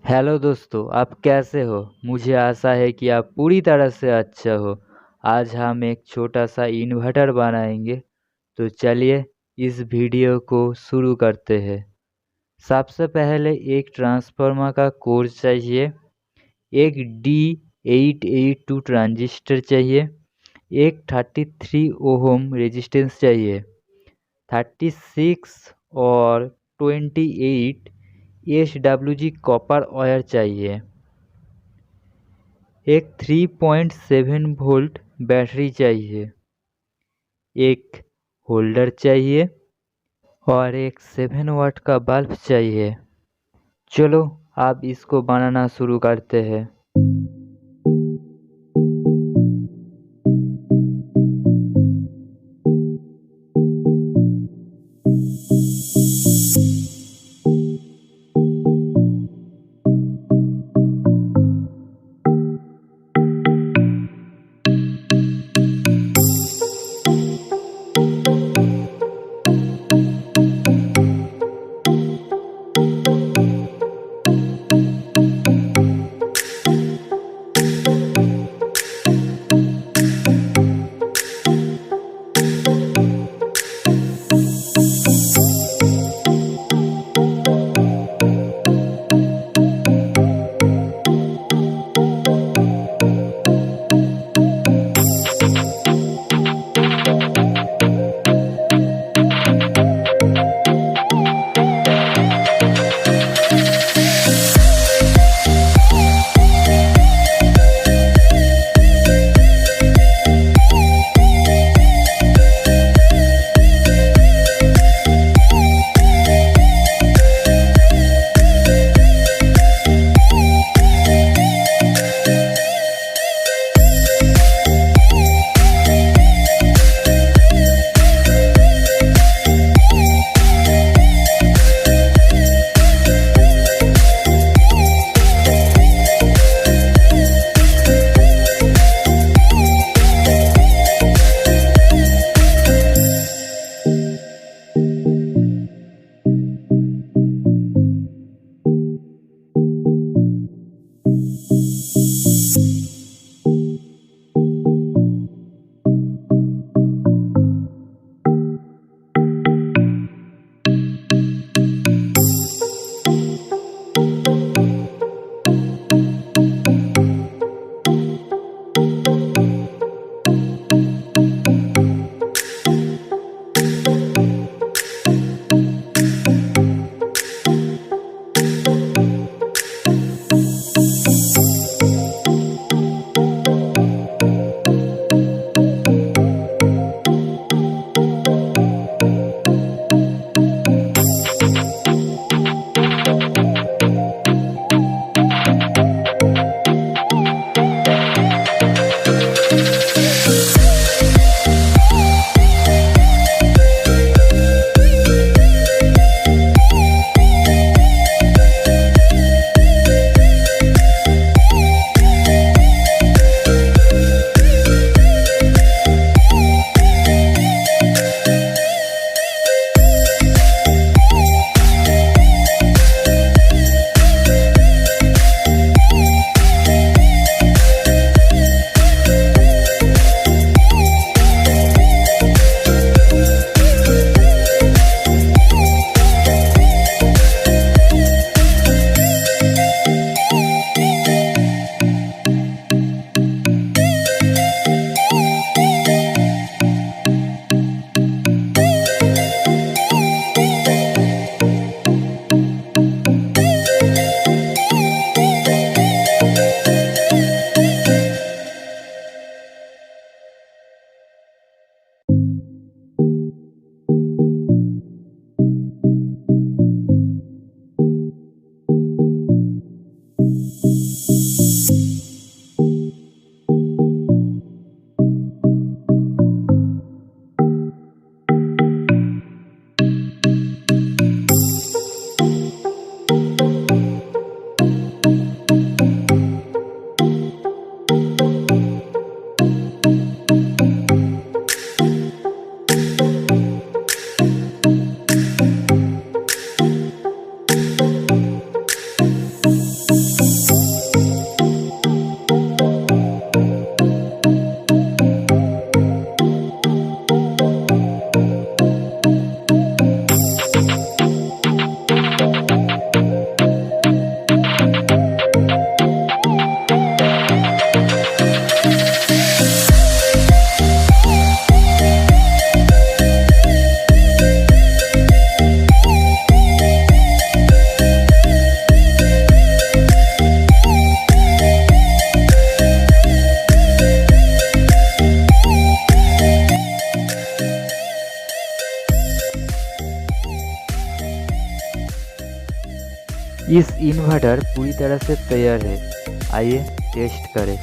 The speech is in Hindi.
हेलो दोस्तों, आप कैसे हो? मुझे आशा है कि आप पूरी तरह से अच्छा हो। आज हम एक छोटा सा इन्वर्टर बनाएंगे। तो चलिए इस वीडियो को शुरू करते हैं। सबसे पहले एक ट्रांसफार्मर का कोर चाहिए, एक D882 ट्रांजिस्टर चाहिए, एक 33 ओहम रेजिस्टेंस चाहिए, 36 और 28 SWG कॉपर वायर चाहिए, एक 3.7 वोल्ट बैटरी चाहिए, एक होल्डर चाहिए और एक 7 वाट का बल्ब चाहिए। चलो आप इसको बनाना शुरू करते हैं। इस इन्वर्टर पूरी तरह से तैयार है। आइए टेस्ट करें।